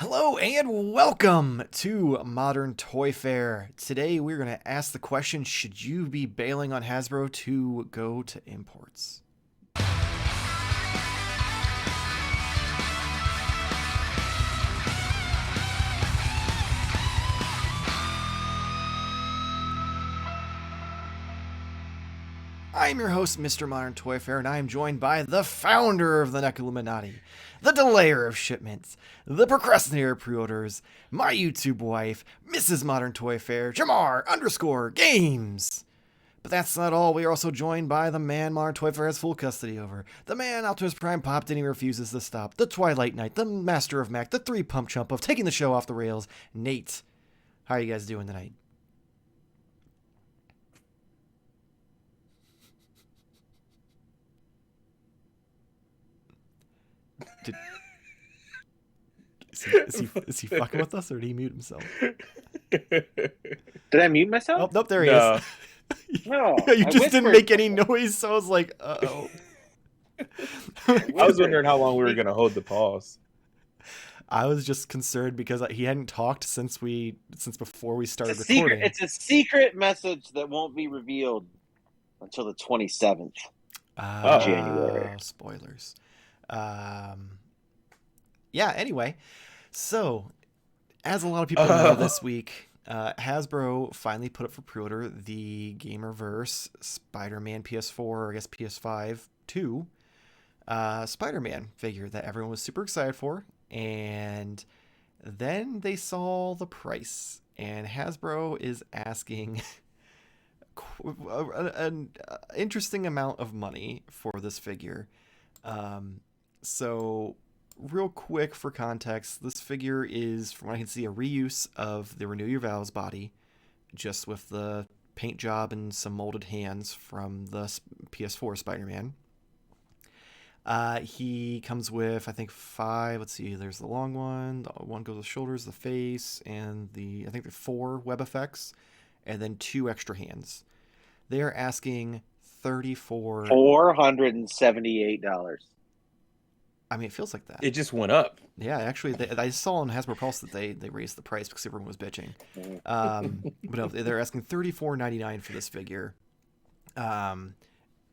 Hello and welcome to Modern Toy Fair. Today we're going to ask the question, should you be bailing on Hasbro to go to imports? I'm your host, Mr. Modern Toy Fair, and I am joined by the founder of the Neck Illuminati, the delayer of shipments, the procrastinator of pre-orders, my YouTube wife, Mrs. Modern Toy Fair, Jarmar_Games. But that's not all. We are also joined by the man Modern Toy Fair has full custody over, the man Optimus Prime popped and he refuses to stop, the Twilight Knight, the master of Mac, the three-pump chump of taking the show off the rails, Nate. How are you guys doing tonight? Did, is he fucking with us, or did he mute himself? Did I mute myself? Oh, nope, there he is. No, You just didn't make any noise, so I was like, uh-oh. I was wondering how long we were going to hold the pause. I was just concerned because he hadn't talked since before we started recording. It's a secret message that won't be revealed until the 27th of January. Spoilers. Yeah, anyway. So, as a lot of people know this week, Hasbro finally put up for pre-order the Gamerverse Spider-Man PS4, or I guess PS5 2 Spider-Man figure that everyone was super excited for. And then they saw the price, and Hasbro is asking an interesting amount of money for this figure. So real quick for context, this figure is, from what I can see, a reuse of the Renew Your Vows body, just with the paint job and some molded hands from the PS4 Spider-Man. He comes with, I think, 5, let's see, there's the long one, the one goes with shoulders, the face, and I think 4 web effects, and then 2 extra hands. They are asking $478. I mean, it feels like that. It just went up. Yeah, actually, I saw on Hasbro Pulse that they raised the price because everyone was bitching. But no, they're asking $34.99 for this figure. And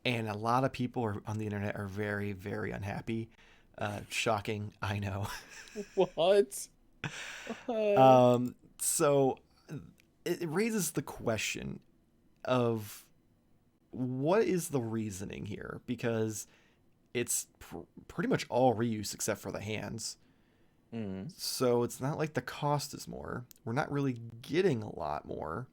a lot of people on the internet are very, very unhappy. Shocking, I know. What? So it raises the question of what is the reasoning here? Because it's pretty much all reuse except for the hands. So it's not like the cost is more. We're not really getting a lot more.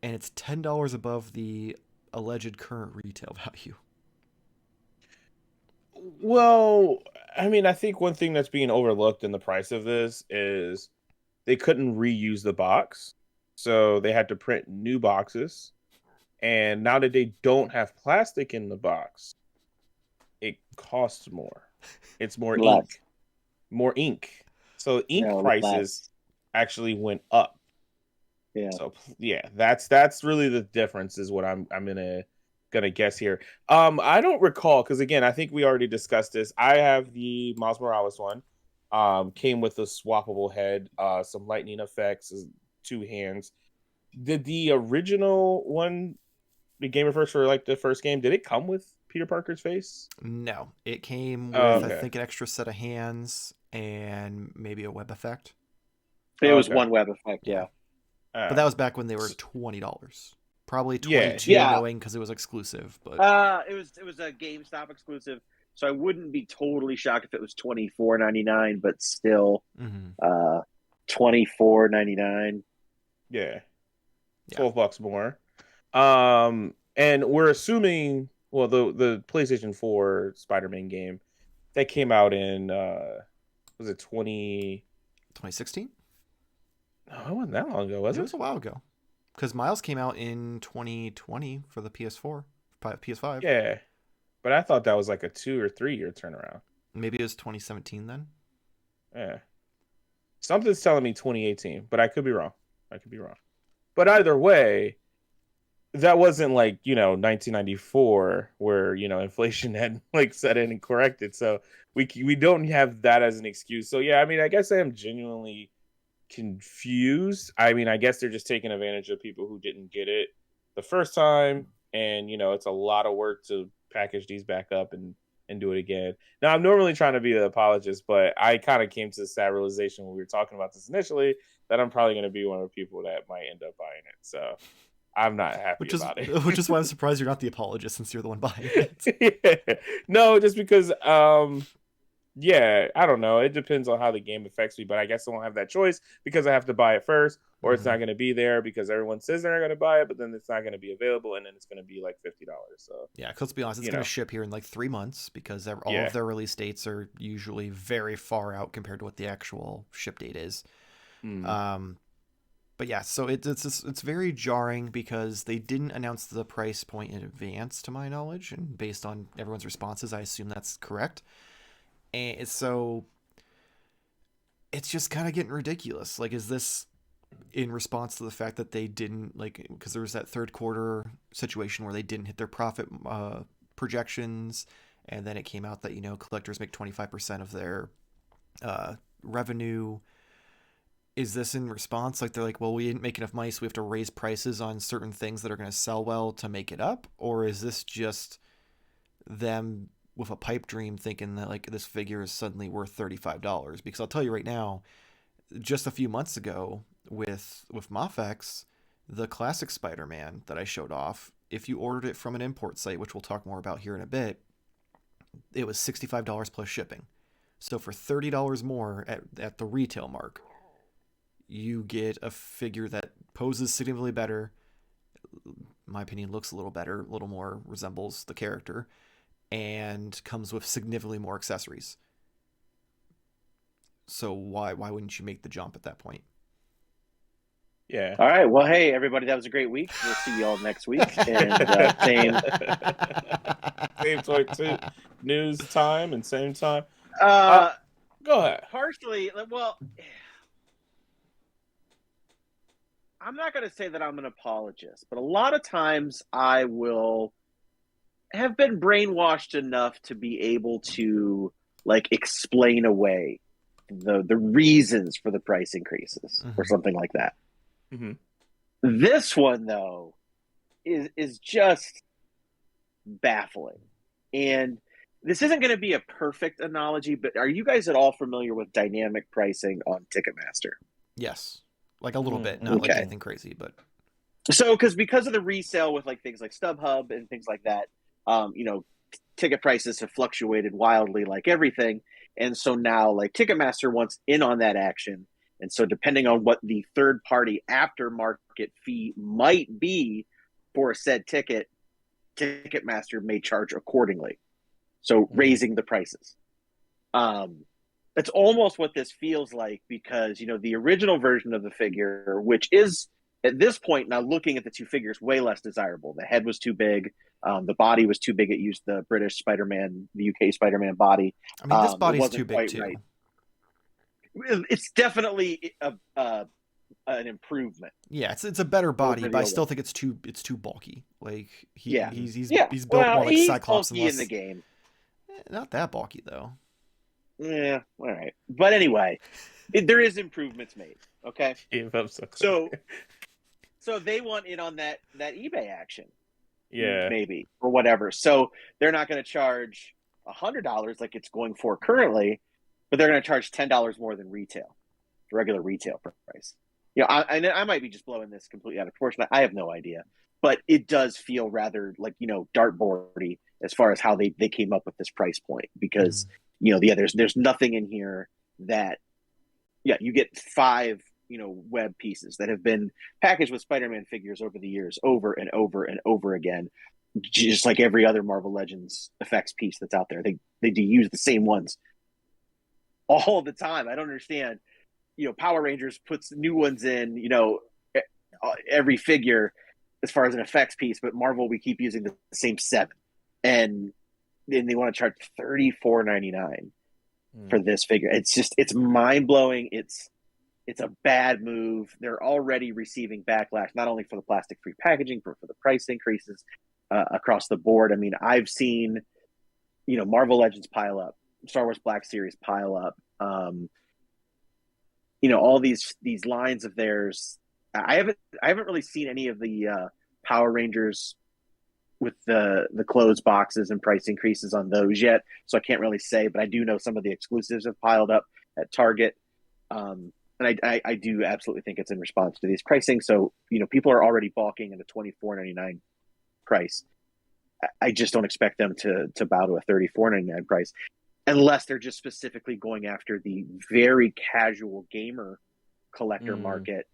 And it's $10 above the alleged current retail value. Well, I mean, I think one thing that's being overlooked in the price of this is they couldn't reuse the box. So they had to print new boxes. And now that they don't have plastic in the box, it costs more. It's more ink. More ink. So ink prices actually went up. Yeah. So yeah, that's really the difference is what I'm gonna guess here. I don't recall, because again, I think we already discussed this. I have the Miles Morales one. Came with a swappable head, some lightning effects, 2 hands. Did the original one, the Gamerverse for like the first game, did it come with Peter Parker's face? No, it came with I think an extra set of hands and maybe a web effect. It was one web effect, yeah. But that was back when they were $20. Probably 22 knowing because it was exclusive, but it was a GameStop exclusive, so I wouldn't be totally shocked if it was $24.99, but still $24.99. Yeah. $12 more. And we're assuming, well, the PlayStation 4 Spider-Man game that came out in was it 2016? No, it wasn't that long ago, was it? It was a while ago. Because Miles came out in 2020 for the PS4, PS5. Yeah. But I thought that was like a 2 or 3 year turnaround. Maybe it was 2017 then? Yeah. Something's telling me 2018, but I could be wrong. But either way, that wasn't like, 1994 where, inflation had like set in and corrected. So we don't have that as an excuse. So yeah, I mean, I guess I am genuinely confused. I mean, I guess they're just taking advantage of people who didn't get it the first time, and it's a lot of work to package these back up and do it again. Now, I'm normally trying to be an apologist, but I kind of came to the sad realization when we were talking about this initially that I'm probably going to be one of the people that might end up buying it. So I'm not happy about it. Which is why I'm surprised you're not the apologist, since you're the one buying it. Yeah. No, just because yeah, I don't know. It depends on how the game affects me, but I guess I won't have that choice because I have to buy it first, or it's not going to be there because everyone says they're going to buy it, but then it's not going to be available, and then it's going to be like $50. So yeah, because let's be honest, it's going to ship here in like 3 months because all of their release dates are usually very far out compared to what the actual ship date is. But yeah, so it's very jarring because they didn't announce the price point in advance, to my knowledge, and based on everyone's responses, I assume that's correct. And so it's just kind of getting ridiculous. Like, is this in response to the fact that they didn't, like, because there was that third quarter situation where they didn't hit their profit projections, and then it came out that, collectors make 25% of their revenue. Is this in response? Like, they're like, well, we didn't make enough money, so we have to raise prices on certain things that are going to sell well to make it up? Or is this just them with a pipe dream thinking that like this figure is suddenly worth $35? Because I'll tell you right now, just a few months ago with Mafex, the classic Spider-Man that I showed off, if you ordered it from an import site, which we'll talk more about here in a bit, it was $65 plus shipping. So for $30 more at the retail mark, you get a figure that poses significantly better, in my opinion, looks a little better, a little more resembles the character, and comes with significantly more accessories. So why wouldn't you make the jump at that point? Yeah. All right. Well, hey, everybody, that was a great week. We'll see you all next week. And same news time and same time. Go ahead. Partially, well, I'm not going to say that I'm an apologist, but a lot of times I will have been brainwashed enough to be able to like explain away the reasons for the price increases or something like that. This one though is just baffling. And this isn't going to be a perfect analogy, but are you guys at all familiar with dynamic pricing on Ticketmaster? Yes. Like a little bit, not like anything crazy, but so because of the resale with like things like StubHub and things like that, ticket prices have fluctuated wildly like everything. And so now like Ticketmaster wants in on that action. And so depending on what the third party aftermarket fee might be for a said ticket, Ticketmaster may charge accordingly. So raising the prices. That's almost what this feels like because, the original version of the figure, which is at this point, now looking at the two figures, way less desirable. The head was too big. The body was too big. It used the British Spider-Man, the UK Spider-Man body. I mean, this body's too big too. Right. It's definitely an improvement. Yeah, it's a better body, but I still think it's too bulky. Like he's built more like Cyclops bulky in the game. Not that bulky though. Yeah, all right. But anyway, there is improvements made. Okay. So they want in on that eBay action. Yeah. Maybe or whatever. So they're not going to charge $100 like it's going for currently, but they're going to charge $10 more than retail, the regular retail price. I might be just blowing this completely out of proportion. I have no idea, but it does feel rather like dartboardy as far as how they came up with this price point because there's nothing in here that you get 5 web pieces that have been packaged with Spider-Man figures over the years over and over and over again, just like every other Marvel Legends effects piece that's out there. They do use the same ones all the time. I don't understand. Power Rangers puts new ones in, every figure as far as an effects piece, but Marvel, we keep using the same 7. And then they want to charge $34.99 for this figure. It's mind blowing. It's It's a bad move. They're already receiving backlash, not only for the plastic-free packaging, but for the price increases across the board. I mean, I've seen, Marvel Legends pile up, Star Wars Black Series pile up. All these lines of theirs. I haven't really seen any of the Power Rangers with the closed boxes and price increases on those yet, so I can't really say. But I do know some of the exclusives have piled up at Target. And I do absolutely think it's in response to these pricing. So, people are already balking at a $24.99 price. I just don't expect them to bow to a $34.99 price unless they're just specifically going after the very casual gamer collector market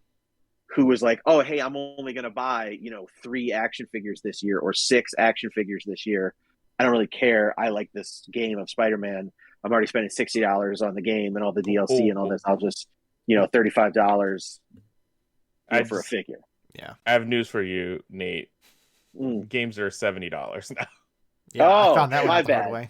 who was like, oh, hey, I'm only going to buy, 3 action figures this year or 6 action figures this year. I don't really care. I like this game of Spider-Man. I'm already spending $60 on the game and all the DLC and all this. I'll just $35 for a figure. Yeah. I have news for you, Nate. Games are $70 now. Yeah, I found that one out the hard way.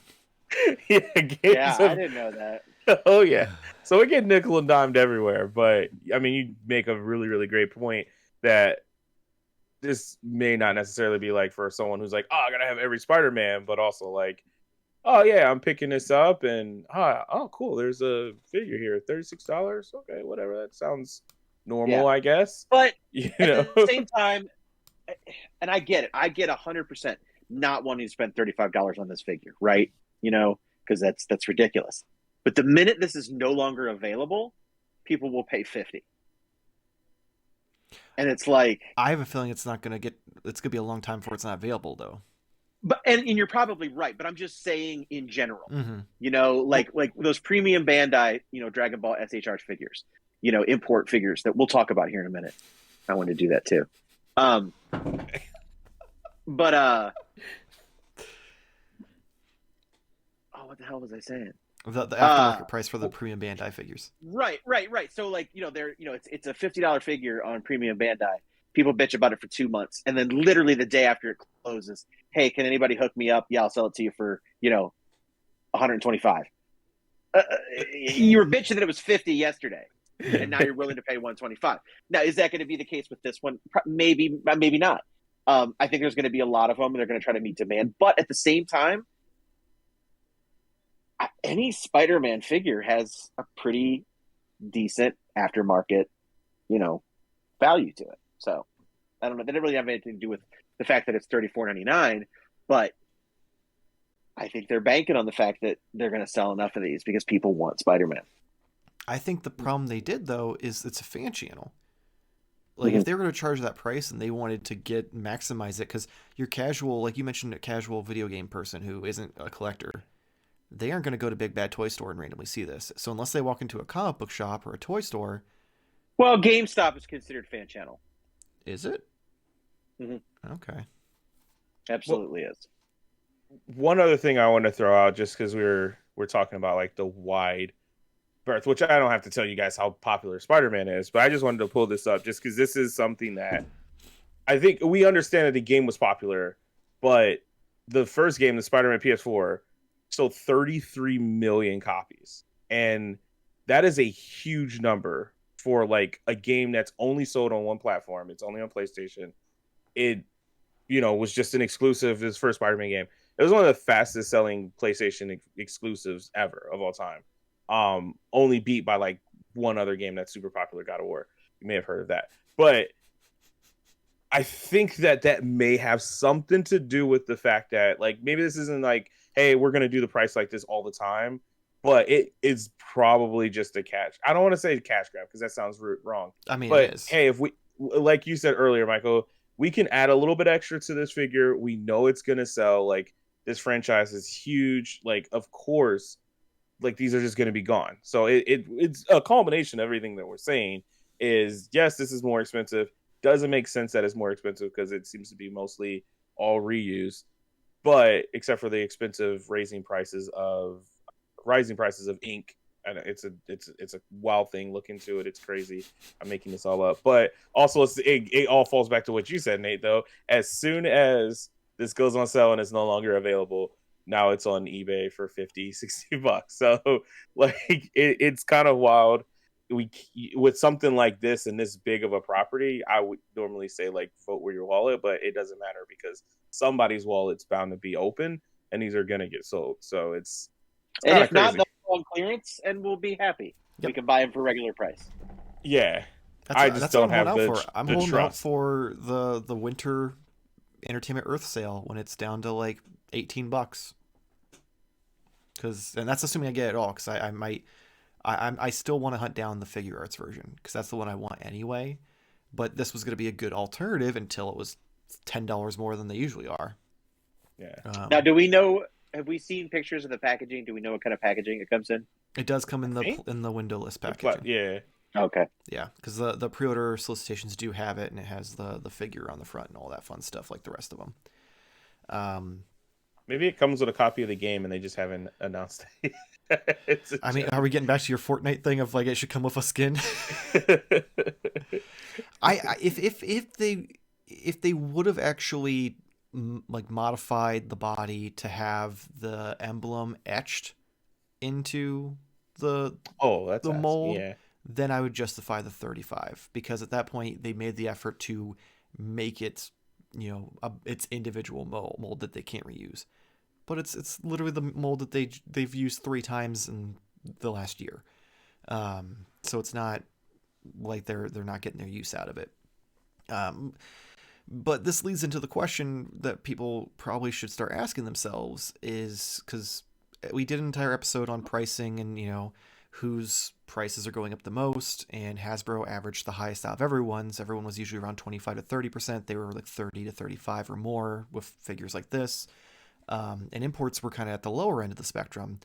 I didn't know that. Oh, yeah. So we get nickel and dimed everywhere. But, I mean, you make a really, really great point that this may not necessarily be like for someone who's like, oh, I got to have every Spider-Man, but also like, oh, yeah, I'm picking this up and, oh, cool, there's a figure here, $36? Okay, whatever. That sounds normal, I guess. But at the same time, and I get it. I get 100% not wanting to spend $35 on this figure, right? Because that's ridiculous. But the minute this is no longer available, people will pay $50. And it's like, I have a feeling it's going to be a long time before it's not available, though. But and you're probably right, but I'm just saying in general, like those premium Bandai, Dragon Ball SH figures, import figures that we'll talk about here in a minute. I want to do that too. But what the hell was I saying? The aftermarket price for the premium Bandai figures. Right. So it's a $50 figure on premium Bandai. People bitch about it for 2 months, and then literally the day after it closes, hey, can anybody hook me up? Yeah, I'll sell it to you for $125. You were bitching that it was $50 yesterday, and now you're willing to pay $125. Now, is that going to be the case with this one? Maybe not. I think there's going to be a lot of them, and they're going to try to meet demand. But at the same time, any Spider-Man figure has a pretty decent aftermarket, value to it. So I don't know. That didn't really have anything to do with the fact that it's $34.99, but I think they're banking on the fact that they're going to sell enough of these because people want Spider-Man. I think the problem they did, though, is it's a fan channel. Like, if they were going to charge that price and they wanted to maximize it, because your casual, like you mentioned, a casual video game person who isn't a collector, they aren't going to go to Big Bad Toy Store and randomly see this. So unless they walk into a comic book shop or a toy store. Well, GameStop is considered fan channel. Is it? Mm-hmm. Okay. Absolutely is. One other thing I want to throw out, just because we're talking about like the wide berth, which I don't have to tell you guys how popular Spider-Man is, but I just wanted to pull this up just because this is something that I think we understand that the game was popular, but the first game, the Spider-Man PS4, sold 33 million copies, and that is a huge number for like a game that's only sold on one platform. It's only on PlayStation. It, was just an exclusive. This first Spider-Man game. It was one of the fastest selling PlayStation exclusives ever of all time. Only beat by like one other game that's super popular, God of War. You may have heard of that, but I think that may have something to do with the fact that like maybe this isn't like, hey, we're gonna do the price like this all the time. But it is probably just a cash. I don't want to say cash grab because that sounds wrong. I mean, but it is. Hey, if we, like you said earlier, Michael, we can add a little bit extra to this figure. We know it's going to sell. Like, this franchise is huge. Like, of course, like these are just going to be gone. So it's a culmination of everything that we're saying is, yes, this is more expensive. Doesn't make sense that it's more expensive because it seems to be mostly all reused. But except for the expensive rising prices of ink, and it's a wild thing. Look into it. It's crazy. I'm making this all up, but also it all falls back to what you said, Nate. Though, as soon as this goes on sale and it's no longer available, now it's on eBay for $50-$60. So like it's kind of wild. with something like this and this big of a property, I would normally say like vote with your wallet, but it doesn't matter because somebody's wallet's bound to be open, and these are gonna get sold. So it's and kind if of not, crazy. they'll go on clearance, and we'll be happy. Yep. We can buy them for regular price. Yeah, That's what I'm holding out for. I'm the holding out trust. for the winter Entertainment Earth sale when it's down to like $18. And that's assuming I get it all, because I still want to hunt down the figure arts version because that's the one I want anyway. But this was going to be a good alternative until it was $10 more than they usually are. Yeah. Now, do we know? Have we seen pictures of the packaging? Do we know what kind of packaging it comes in? It does come in the windowless packaging. But yeah. Okay. Yeah, because the pre-order solicitations do have it, and it has the figure on the front and all that fun stuff like the rest of them. Maybe it comes with a copy of the game and they just haven't announced it. I mean, are we getting back to your Fortnite thing of like it should come with a skin? If they would have actually like modified the body to have the emblem etched into the mold, yeah. then I would justify the $35, because at that point they made the effort to make it, its individual mold that they can't reuse. But it's literally the mold that they've used 3 times in the last year. So it's not like they're not getting their use out of it. But this leads into the question that people probably should start asking themselves, is because we did an entire episode on pricing and whose prices are going up the most, and Hasbro averaged the highest out of everyone's. Everyone was usually around 25 to 30%. They were like 30 to 35 or more with figures like this. And imports were kind of at the lower end of the spectrum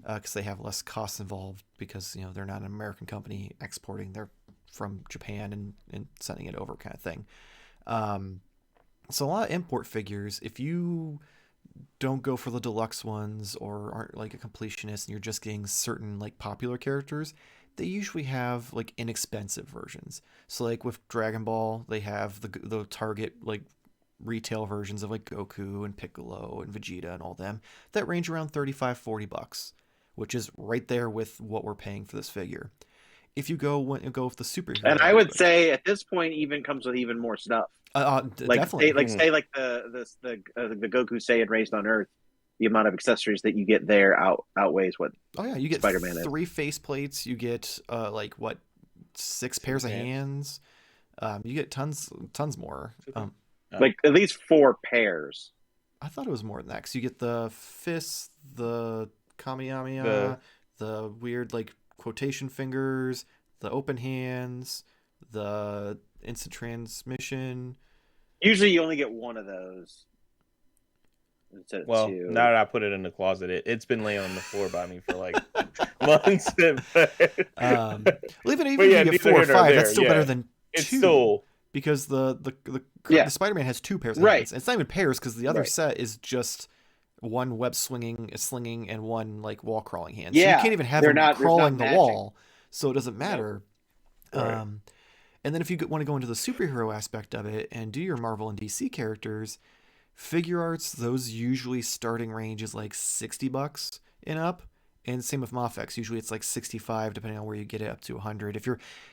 because they have less costs involved, because they're not an American company exporting. They're from Japan and sending it over, kind of thing. So a lot of import figures, if you don't go for the deluxe ones or aren't like a completionist and you're just getting certain like popular characters, they usually have like inexpensive versions. So like with Dragon Ball, they have the Target like retail versions of like Goku and Piccolo and Vegeta and all them that range around $35-$40, which is right there with what we're paying for this figure. If you go with the superhero, and I would say at this point even comes with even more stuff. Definitely. Say like the Goku Saiyan raised on Earth, the amount of accessories that you get there outweighs what. Oh yeah, you get Spider-Man 3 face plates. You get 6 pairs of hands. You get tons more. Like at least 4 pairs. I thought it was more than that, because you get the fists, the Kamehameha, the weird like quotation fingers, the open hands, the instant transmission. Usually you only get one of those instead of 2. Now that I put it in the closet, it's been laying on the floor by me for like months. Even if you get 4 or 5, that's still better than 2. It's still, because the Spider-Man has 2 pairs of hands. It's not even pairs, because the other set is just one web slinging and one like wall crawling hand. So you can't even have him crawling the wall, so it doesn't matter. Right. And then if you want to go into the superhero aspect of it and do your Marvel and DC characters, figure arts, those usually starting range is like $60 and up. And same with Mafex. Usually it's like 65, depending on where you get it, up to 100.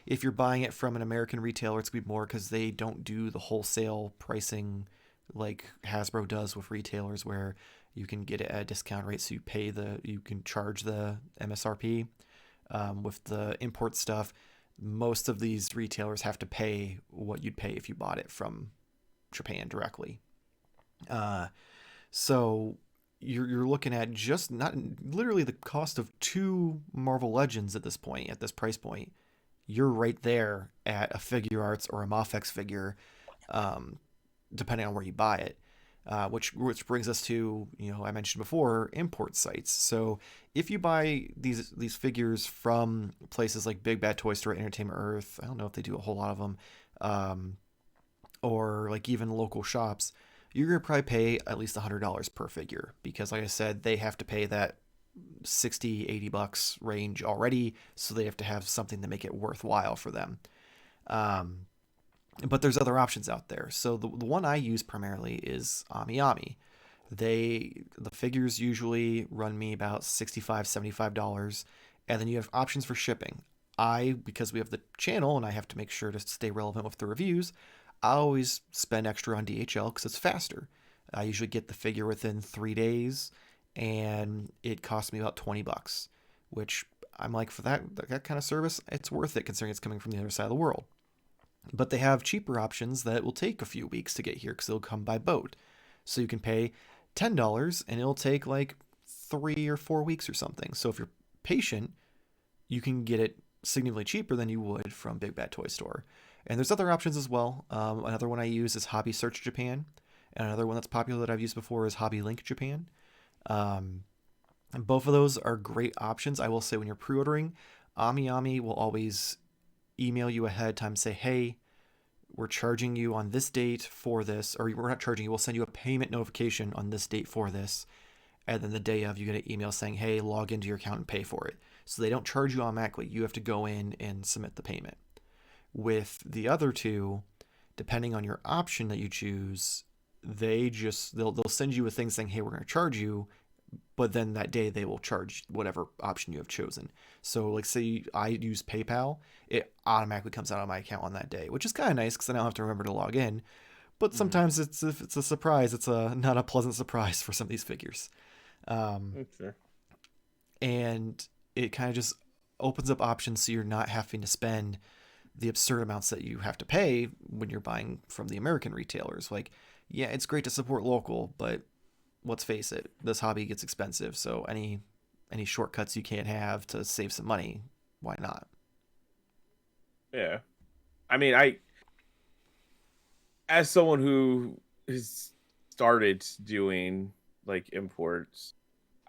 If you're buying it from an American retailer, it's going to be more, because they don't do the wholesale pricing like Hasbro does with retailers, where you can get it at a discount rate, so you can charge the MSRP. With the import stuff, most of these retailers have to pay what you'd pay if you bought it from Japan directly. So you're looking at just not literally the cost of 2 Marvel Legends at this point, at this price point. You're right there at a Figure Arts or a Mafex figure, depending on where you buy it. Which brings us to, I mentioned before, import sites. So if you buy these figures from places like Big Bad Toy Store, Entertainment Earth, I don't know if they do a whole lot of them, or like even local shops, you're going to probably pay at least $100 per figure, because like I said, they have to pay that $60-$80 range already, so they have to have something to make it worthwhile for them. But there's other options out there. So the one I use primarily is Ami. The figures usually run me about $65-$75, and then you have options for shipping. because we have the channel and I have to make sure to stay relevant with the reviews, I always spend extra on DHL because it's faster. I usually get the figure within 3 days, and it costs me about $20, which I'm like, for that kind of service, it's worth it considering it's coming from the other side of the world. But they have cheaper options that will take a few weeks to get here because they'll come by boat. So you can pay $10 and it'll take like 3 or 4 weeks or something. So if you're patient, you can get it significantly cheaper than you would from Big Bad Toy Store. And there's other options as well. Another one I use is Hobby Search Japan. And another one that's popular that I've used before is Hobby Link Japan. And both of those are great options. I will say when you're pre-ordering, AmiAmi will always email you ahead of time, say, hey, we're charging you on this date for this, or we're not charging you, we'll send you a payment notification on this date for this. And then the day of, you get an email saying, hey, log into your account and pay for it. So they don't charge you automatically. You have to go in and submit the payment. With the other two, depending on your option that you choose, they'll send you a thing saying, hey, we're going to charge you, but then that day they will charge whatever option you have chosen. So like, say I use PayPal, it automatically comes out of my account on that day, which is kind of nice because I don't have to remember to log in. But sometimes it's a surprise. It's not a pleasant surprise for some of these figures. Okay. And it kind of just opens up options so you're not having to spend the absurd amounts that you have to pay when you're buying from the American retailers. Like, yeah, it's great to support local, but let's face it, this hobby gets expensive. So any shortcuts you can't have to save some money, why not? Yeah. I mean, as someone who has started doing like imports,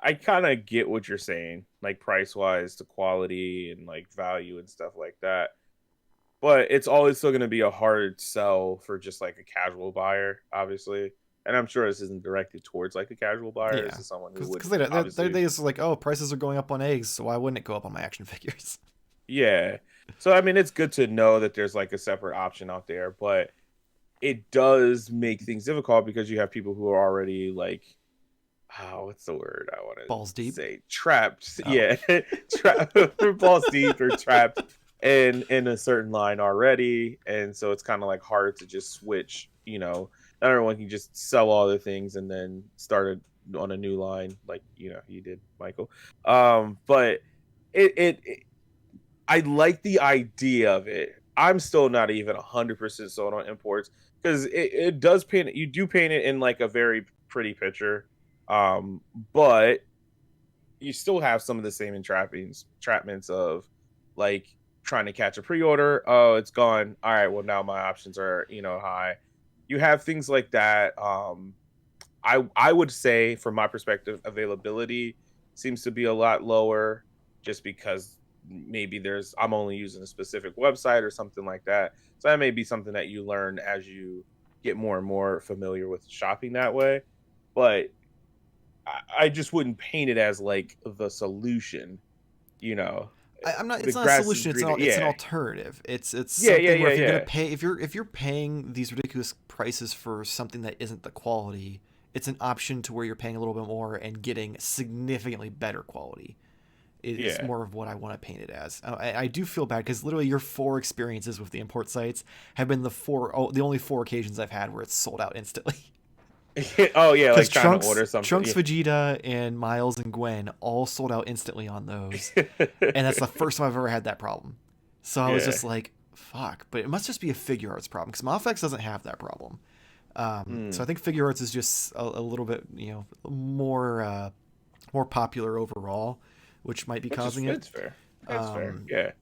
I kind of get what you're saying, like price wise, the quality and like value and stuff like that. But it's always still going to be a hard sell for just like a casual buyer, obviously. And I'm sure this isn't directed towards like a casual buyer. Yeah, This is someone who would because they just like, oh, prices are going up on eggs, so why wouldn't it go up on my action figures? Yeah. So I mean, it's good to know that there's like a separate option out there, but it does make things difficult because you have people who are already like, oh, what's the word I want to Balls deep? say? Trapped. Oh. Yeah. Trapped. Balls deep or trapped in a certain line already. And so it's kind of like hard to just switch, not everyone can just sell all their things and then start on a new line like, you did, Michael. But it I like the idea of it. I'm still not even 100% sold on imports because it does paint. You do paint it in like a very pretty picture, but you still have some of the same entrapments of like trying to catch a pre-order. Oh, it's gone. All right, well now my options are high. You have things like that. I would say from my perspective, availability seems to be a lot lower just because maybe I'm only using a specific website or something like that. So that may be something that you learn as you get more and more familiar with shopping that way. But I just wouldn't paint it as like the solution, I'm not. The It's not a grass is solution. It's greener. it's an Yeah. alternative. It's Yeah, something where if you're yeah. gonna pay, if you're paying these ridiculous prices for something that isn't the quality, it's an option to where you're paying a little bit more and getting significantly better quality. Is Yeah. more of what I want to paint it as. I do feel bad because literally your 4 experiences with the import sites have been the only 4 occasions I've had where it's sold out instantly. Oh yeah, like trying to Trunks, order something. Trunks, Vegeta, and Miles and Gwen all sold out instantly on those, and that's the first time I've ever had that problem. So I was just like, "Fuck!" But it must just be a Figuarts problem because Mafex doesn't have that problem. So I think Figuarts is just a little bit, more popular overall, which might be causing it. It's fair. That's fair. Yeah.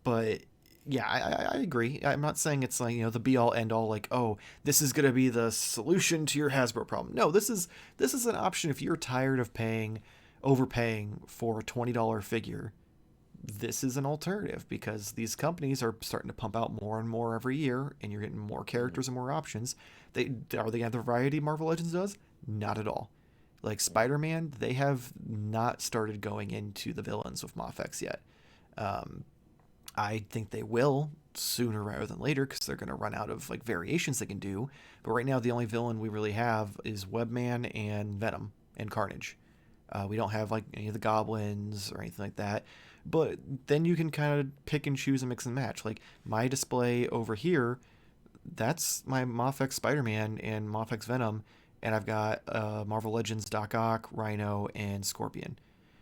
But yeah, I agree. I'm not saying it's like, the be all end all, like, oh, this is gonna be the solution to your Hasbro problem. No, this is an option if you're tired of overpaying for a $20 figure. This is an alternative because these companies are starting to pump out more and more every year, and you're getting more characters and more options. They have the variety Marvel Legends does? Not at all. Like Spider-Man, they have not started going into the villains with Mafex yet. I think they will sooner rather than later because they're going to run out of like variations they can do. But right now, the only villain we really have is Webman and Venom and Carnage. We don't have like any of the goblins or anything like that. But then you can kind of pick and choose and mix and match. Like my display over here, that's my Mafex Spider-Man and Mafex Venom, and I've got Marvel Legends Doc Ock, Rhino, and Scorpion.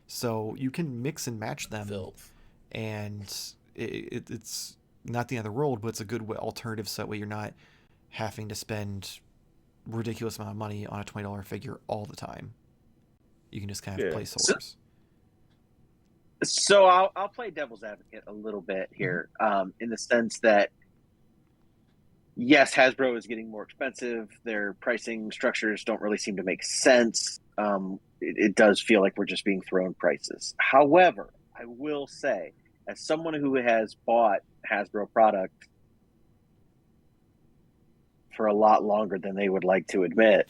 So you can mix and match them, and it's not the end of the world, but it's a good alternative so that way you're not having to spend ridiculous amount of money on a $20 figure all the time. You can just kind of play swords. So I'll play devil's advocate a little bit here, in the sense that yes, Hasbro is getting more expensive. Their pricing structures don't really seem to make sense. It does feel like we're just being thrown prices. However, I will say, as someone who has bought Hasbro product for a lot longer than they would like to admit,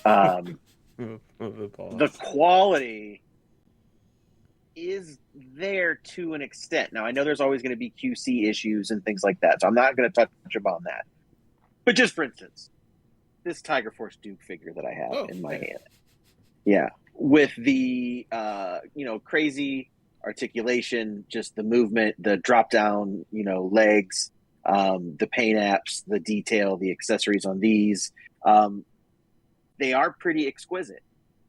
the quality is there to an extent. Now, I know there's always going to be QC issues and things like that, so I'm not going to touch upon that. But just for instance, this Tiger Force Duke figure that I have in my hand, with the crazy articulation, just the movement, the drop down, legs, the paint apps, the detail, the accessories on these, they are pretty exquisite.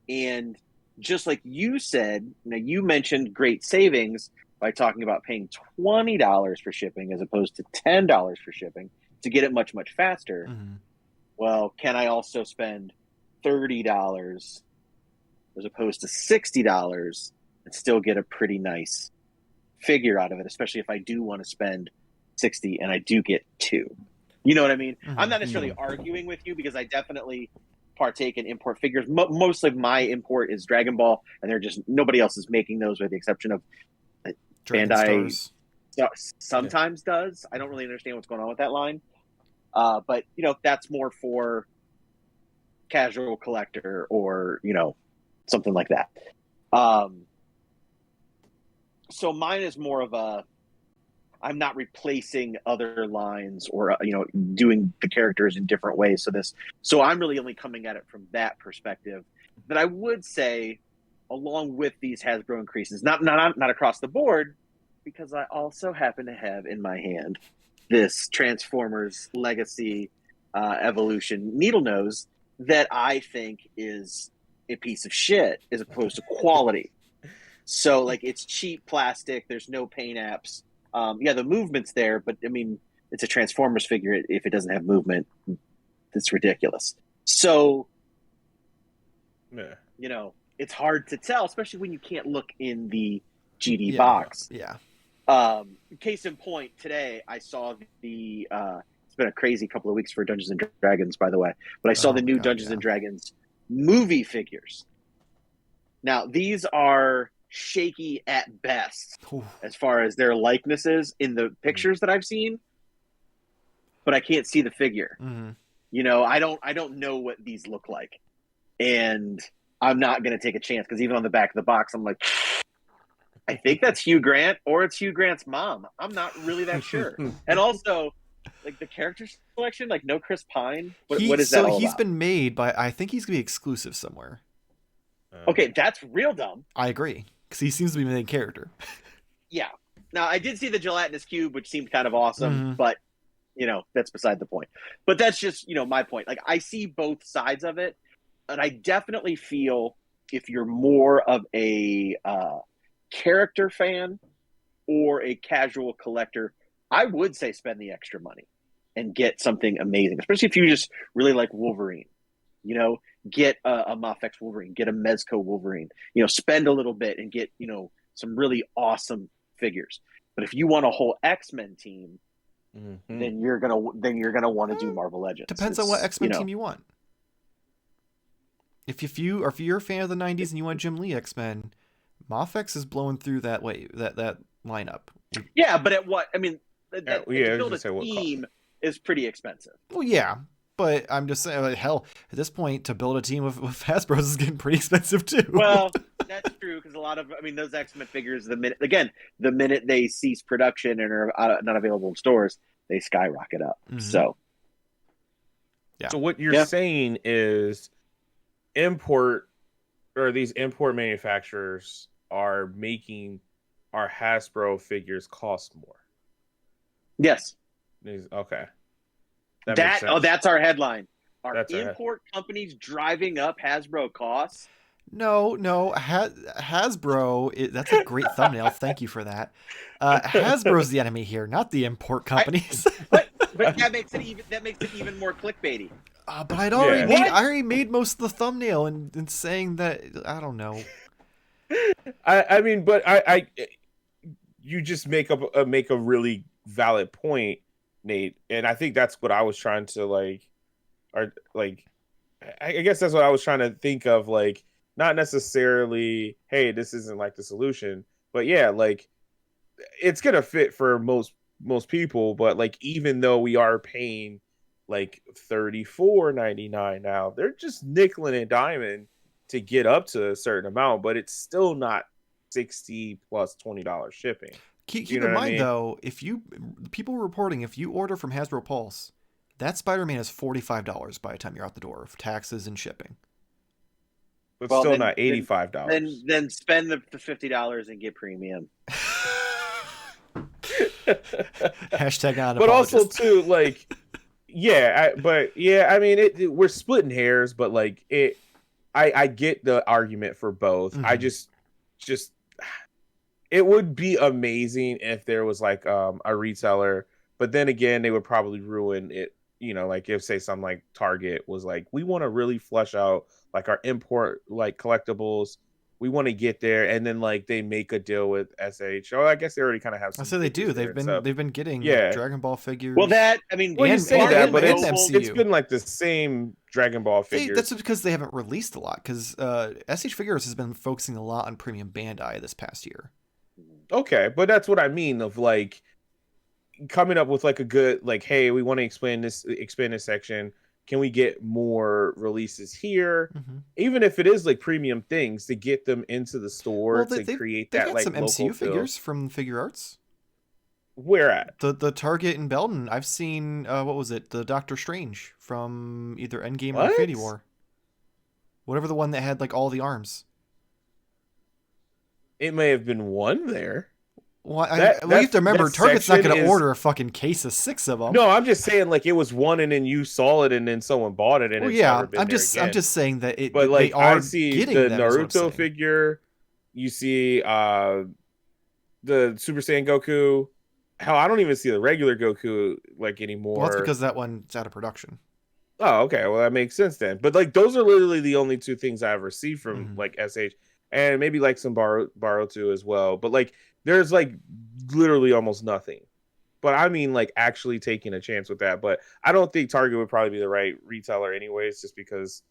And just like you said, you mentioned great savings by talking about paying $20 for shipping as opposed to $10 for shipping to get it much, much faster. Mm-hmm. Well, can I also spend $30 as opposed to $60 and still get a pretty nice figure out of it, especially if I do want to spend $60 and I do get two? You know what I mean? Mm-hmm. I'm not necessarily arguing with you because I definitely partake in import figures. Most of my import is Dragon Ball, and they're just nobody else is making those with the exception of Bandai. Sometimes does. I don't really understand what's going on with that line. But that's more for casual collector or something like that. So mine is more of a, I'm not replacing other lines or doing the characters in different ways. So I'm really only coming at it from that perspective. But I would say, along with these Hasbro increases, not across the board, because I also happen to have in my hand this Transformers Legacy Evolution Needle Nose that I think is a piece of shit as opposed to quality. So it's cheap plastic. There's no paint apps. The movement's there, but I mean, it's a Transformers figure. If it doesn't have movement, it's ridiculous. So, it's hard to tell, especially when you can't look in the GD box. Yeah. Case in point, today I saw the it's been a crazy couple of weeks for Dungeons and Dragons, by the way, but I saw the new Dungeons and Dragons movie figures. Now, these are shaky at best as far as their likenesses in the pictures that I've seen, but I can't see the figure. I don't know what these look like, and I'm not going to take a chance because even on the back of the box, I'm like, I think that's Hugh Grant or it's Hugh Grant's mom. I'm not really that sure. And also, the character selection, no Chris Pine. What is that all he's about? been made by, I think he's going to be exclusive somewhere. Okay, that's real dumb. I agree, because he seems to be the main character. Yeah. Now, I did see the gelatinous cube, which seemed kind of awesome, but, that's beside the point. But that's just, my point. I see both sides of it, and I definitely feel if you're more of a character fan or a casual collector, I would say spend the extra money and get something amazing, especially if you just really like Wolverine. Get a Mafex Wolverine, get a Mezco Wolverine, spend a little bit and get, some really awesome figures. But if you want a whole X-Men team, then you're gonna want to do Marvel Legends. Depends on what X-Men team you want. If you're a fan of the 90s and you want Jim Lee X-Men, Mafex is blowing through that lineup. Yeah, but at what? I mean, to build a team is pretty expensive. Well, yeah, but I'm just saying, hell, at this point, to build a team with Hasbro is getting pretty expensive too. Well, that's true because a lot of, those X-Men figures, the minute they cease production and are not available in stores, they skyrocket up. So, yeah. So what you're saying is, these import manufacturers are making our Hasbro figures cost more. Yes. Okay. That makes sense. Oh, that's our headline. Are That's import companies driving up Hasbro costs? No, Hasbro. That's a great thumbnail. Thank you for that. Hasbro's the enemy here, not the import companies. But that makes it even more clickbaity. But I Yeah. already made most of the thumbnail and saying that I don't know. I mean, but I you just make a really valid point, Nate, and I think that's what I was trying to I guess that's what I was trying to think of, like, not necessarily, hey, this isn't like the solution, but yeah, like it's gonna fit for most people, but like even though we are paying like $34.99 now, they're just nickeling and diming to get up to a certain amount, but it's still not 60 plus $20 shipping. Keep You know in what I mind mean? though, people were reporting if you order from Hasbro Pulse, that Spider-Man is $45 by the time you're out the door of taxes and shipping. But Well, still then, not $85. then spend the $50 and get premium. Hashtag not an But also apologist. too, like, I mean, we're splitting hairs, but like I get the argument for both. I just it would be amazing if there was like a reseller, but then again, they would probably ruin it. You know, like if say something like Target was like, we want to really flush out like our import like collectibles. We want to get there, and then like they make a deal with SH. Oh, I guess they already kind of have. I Some say they do. there, They've been getting yeah. Dragon Ball figures. Well, Well, you say that, but and it's been like the same Dragon Ball figures. That's because they haven't released a lot. Because SH Figuarts has been focusing a lot on premium Bandai this past year. Okay, but that's what I mean of like coming up with like a good like, hey, we want to expand this section. Can we get more releases here? Even if it is like premium things to get them into the store to create that got like some local MCU feel. figures from Figuarts. Where at? The Target in Belden. I've seen what was it? The Doctor Strange from either Endgame or What? Infinity War. Whatever the one that had like all the arms. It may have been one there. Well, you have to remember, Target's not going to order a fucking case of 6 of them. No, I'm just saying, like, it was one, and then you saw it, and then someone bought it, and it's never been I'm just saying that But like, they are I see getting the them, Naruto figure. You see the Super Saiyan Goku. Hell, I don't even see the regular Goku like anymore. Well, that's because that one's out of production. Oh, okay. Well, that makes sense then. But like, those are literally the only two things I've received from like SH, and maybe like some Baruto as well. But like, there's like literally almost nothing. But I mean, like actually taking a chance with that. But I don't think Target would probably be the right retailer anyways, just because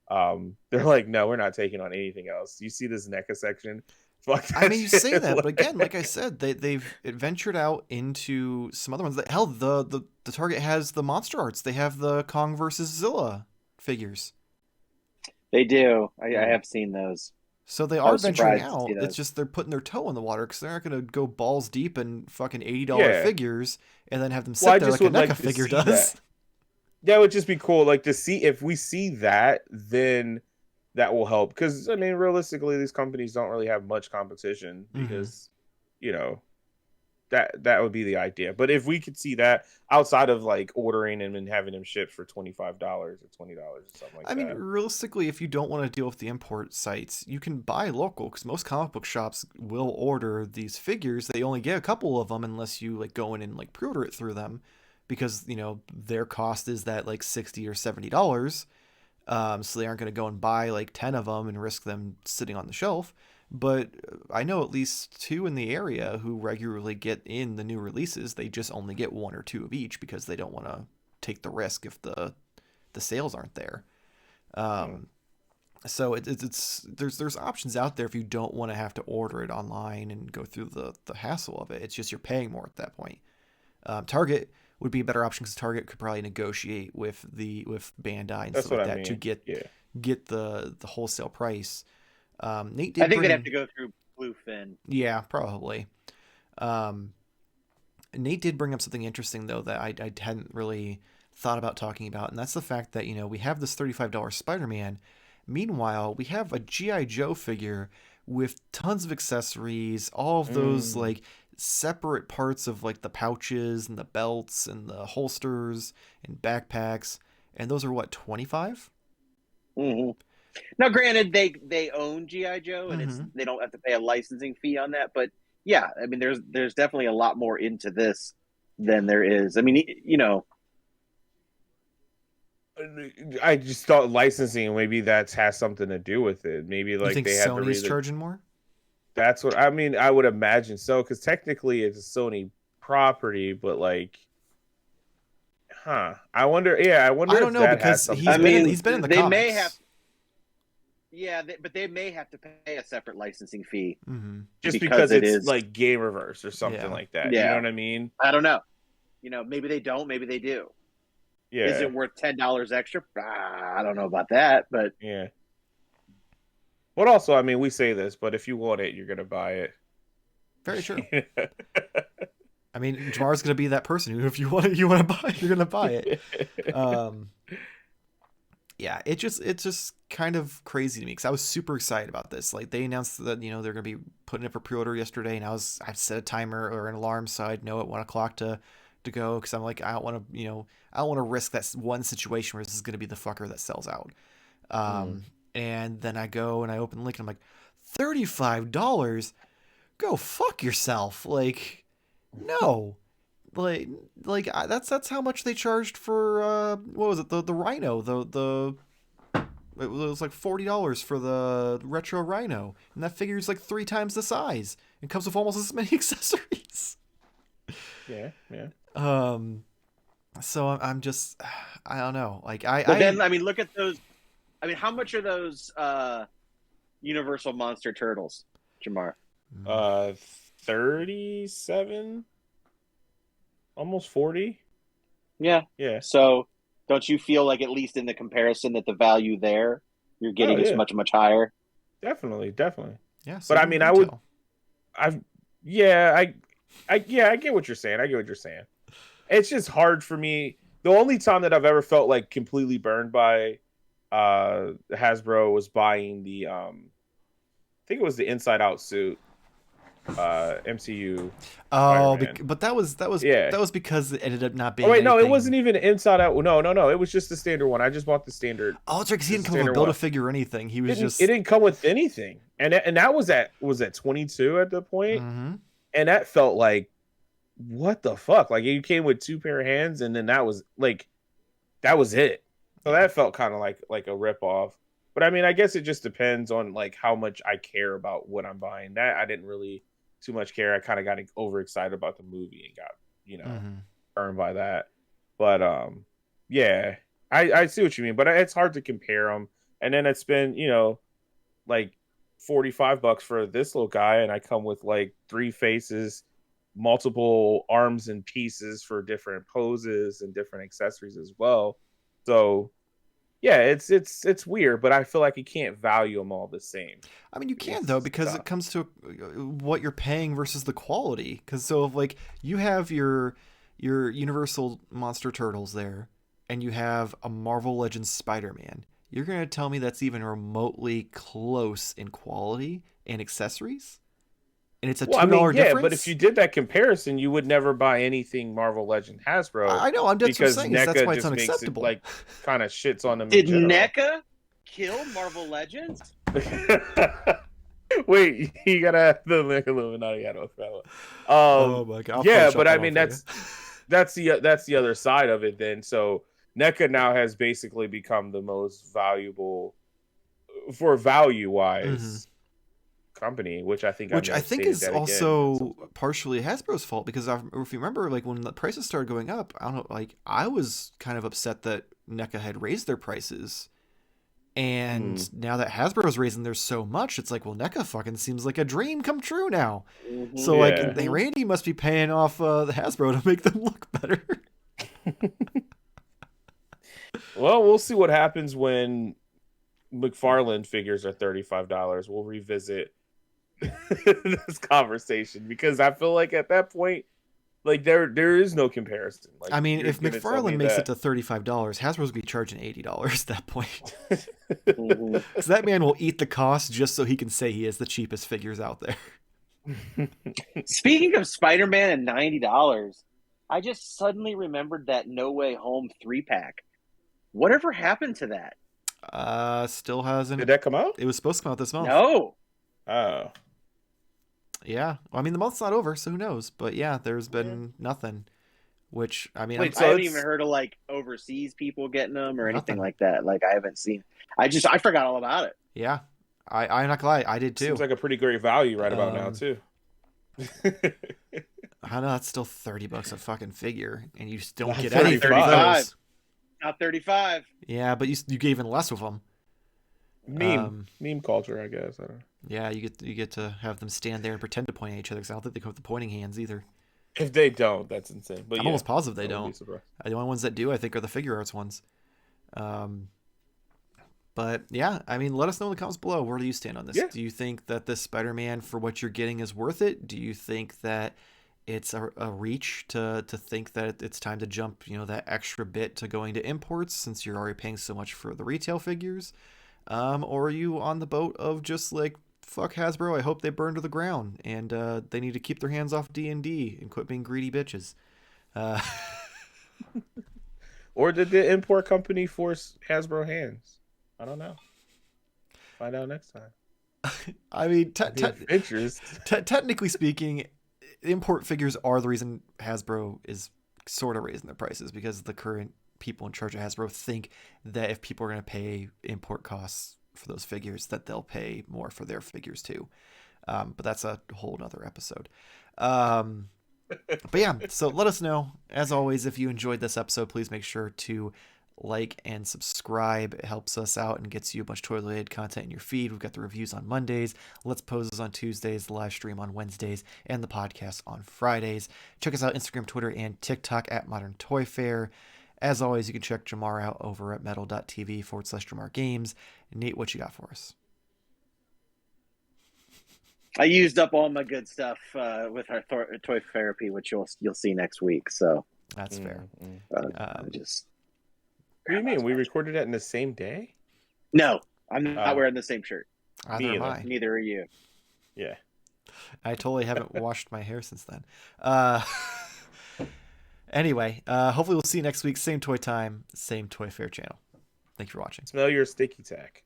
they're like, no, we're not taking on anything else. You see this NECA section? Fuck that. I mean, you say that, but again, like I said, they've ventured out into some other ones. Hell, the Target has the Monster Arts. They have the Kong versus Zilla figures. They do. I have seen those. So they are venturing out. It's just they're putting their toe in the water because they're not going to go balls deep in fucking $80 figures and then have them sit there like a NECA figure does. That would just be cool, like to see if we see that, then that will help. Because I mean, realistically, these companies don't really have much competition because, you know, that would be the idea. But if we could see that outside of like ordering them and having them shipped for $25 or $20 or something like that. I mean, realistically, if you don't want to deal with the import sites, you can buy local because most comic book shops will order these figures. They only get a couple of them unless you like go in and like pre-order it through them, because you know their cost is that like $60 or $70. So they aren't going to go and buy like 10 of them and risk them sitting on the shelf. But I know at least 2 in the area who regularly get in the new releases. They just only get 1 or 2 of each because they don't want to take the risk if the sales aren't there. So there's options out there if you don't want to have to order it online and go through the hassle of it. It's just you're paying more at that point. Target would be a better option because Target could probably negotiate with Bandai and stuff like that to get the wholesale price. Nate I think they'd have to go through Bluefin. Yeah, probably. Nate did bring up something interesting though that I hadn't really thought about talking about, and that's the fact that we have this $35 Spider-Man. Meanwhile, we have a G.I. Joe figure with tons of accessories, all of those like separate parts of like the pouches and the belts and the holsters and backpacks. And those are what, 25? Mm-hmm. Now, granted, they own GI Joe, and Mm-hmm. they don't have to pay a licensing fee on that. But yeah, I mean, there's definitely a lot more into this than there is. I mean, you know, I just thought licensing, maybe that has something to do with it. Maybe You like think they had to Sony's read it. charging more? That's what I mean. I would imagine so, because technically it's a Sony property, but like, I wonder. Yeah, I wonder I don't if know that has because something. I mean, he's been in the they comics. may have, yeah, but they may have to pay a separate licensing fee Mm-hmm. Just because it it's is like Gamerverse or something like that. You know Yeah. what I mean? I don't know. You know, maybe they don't, maybe they do. Yeah. Is it worth $10 extra? I don't know about that, but Yeah. But also, I mean, we say this, but if you want it, you're gonna buy it. Very true. I mean, Jarmar's gonna be that person who, if you want it, you want to buy it, you're gonna buy it. Yeah, it's just kind of crazy to me because I was super excited about this. Like they announced that they're gonna be putting it for pre-order yesterday, and I set a timer or an alarm so I'd know at 1 o'clock to go because I'm like I don't want to I don't want to risk that one situation where this is gonna be the fucker that sells out. And then I go and I open the link and I'm like, $35? Go fuck yourself. Like, no. That's how much they charged for what was it, the Rhino, the it was like $40 for the retro Rhino, and that figure's like 3 times the size and comes with almost as many accessories. Yeah. So I'm just, I don't know, like but then I mean, look at those. I mean, how much are those Universal Monster Turtles, Jarmar? 37, almost 40. Yeah. So don't you feel like, at least in the comparison, that the value there you're getting is much higher? Definitely. Yeah. But I mean, I get what you're saying. It's just hard for me. The only time that I've ever felt like completely burned by Hasbro was buying the I think it was the Inside Out suit, MCU. But that was because it ended up not being. Oh wait, no, it anything. wasn't even Inside Out. No, it was just the standard one. I just bought the standard. Oh, it's right, because he didn't come with a Build-A-Figure or anything. He was it didn't come with anything, and that was at 22 at the point, and that felt like, what the fuck? Like, you came with 2 pair of hands, and then that was it. So that felt kind of like a rip off. But I mean, I guess it just depends on like how much I care about what I'm buying. That I didn't really too much care. I kind of got overexcited about the movie and got burned by that. But yeah, I see what you mean. But it's hard to compare them. And then it's been like $45 for this little guy, and I come with like 3 faces, multiple arms and pieces for different poses and different accessories as well. So yeah, it's weird, but I feel like you can't value them all the same. I mean, you can though, because it comes to what you're paying versus the quality. Because so if like you have your Universal Monster Turtles there, and you have a Marvel Legends Spider-Man, you're gonna tell me that's even remotely close in quality and accessories? And it's a $2 difference. But if you did that comparison, you would never buy anything Marvel Legend Hasbro. I know. I'm just saying that's why it's unacceptable. Like, kind of shits on them. Did NECA kill Marvel Legends? Wait, you gotta have the Illuminati out of that. Oh my god! Yeah, but I mean that's the other side of it. Then so NECA now has basically become the most valuable for value wise. Company, which I think is also partially Hasbro's fault, because if you remember, like when the prices started going up, I don't know, like I was kind of upset that NECA had raised their prices, and now that Hasbro's raising theirs so much, it's like, well, NECA fucking seems like a dream come true now. So like Randy must be paying off the Hasbro to make them look better. Well, we'll see what happens when McFarlane figures are $35. We'll revisit this conversation, because I feel like at that point Like there is no comparison. Like, I mean, you're if gonna tell me McFarlane makes it that- to $35, Hasbro's gonna be charging $80 at that point. Mhm. Because that man will eat the cost just so he can say he has the cheapest figures out there. Speaking of Spider-Man and $90, I just suddenly remembered that No Way Home 3-pack. Whatever happened to that? Still hasn't. Did that come out? It was supposed to come out this month. No. Oh. Yeah. Well, I mean, the month's not over, so who knows? But yeah, there's been nothing. Which, I mean, Wait, so I haven't it's- even heard of like overseas people getting them or anything Nothing. like that. Like I haven't seen. I forgot all about it. yeah. I'm not gonna lie, I did too. Seems like a pretty great value right about now too. I know that's still $30 a fucking figure, and you just don't Not get any of 35. those. Not 35. Yeah, but you gave even less of them. Meme culture, I guess. I don't know. Yeah, you get to have them stand there and pretend to point at each other, because I don't think they come with the pointing hands either. If they don't, that's insane. But I'm yeah, almost positive they I wouldn't don't. be surprised. The only ones that do, I think, are the figure arts ones. But yeah, I mean, let us know in the comments below. Where do you stand on this? Yeah. Do you think that this Spider-Man, for what you're getting, is worth it? Do you think that it's a reach to think that it's time to jump, that extra bit to going to imports, since you're already paying so much for the retail figures? Or are you on the boat of just like, fuck Hasbro, I hope they burn to the ground, and they need to keep their hands off D&D and quit being greedy bitches? Or did the import company force Hasbro hands? I don't know. Find out next time. I mean, The adventures. technically speaking, import figures are the reason Hasbro is sort of raising their prices, because the current people in charge of Hasbro think that if people are going to pay import costs for those figures, that they'll pay more for their figures too. But that's a whole nother episode. But yeah, so let us know. As always, if you enjoyed this episode, please make sure to like and subscribe. It helps us out and gets you a bunch of toy-related content in your feed. We've got the reviews on Mondays, Let's Poses on Tuesdays, the live stream on Wednesdays, and the podcast on Fridays. Check us out Instagram, Twitter, and TikTok at Modern Toy Fair. As always, you can check Jarmar out over at metal.tv/Jarmar Games. Nate, what you got for us? I used up all my good stuff with our toy therapy, which you'll see next week. So That's fair. just. What do you mean? We recorded that in the same day? No, I'm not wearing the same shirt. Either am I. Neither are you. Yeah. I totally haven't washed my hair since then. Anyway, hopefully we'll see you next week. Same toy time, same Toy Fair channel. Thanks for watching. Smell your sticky tack.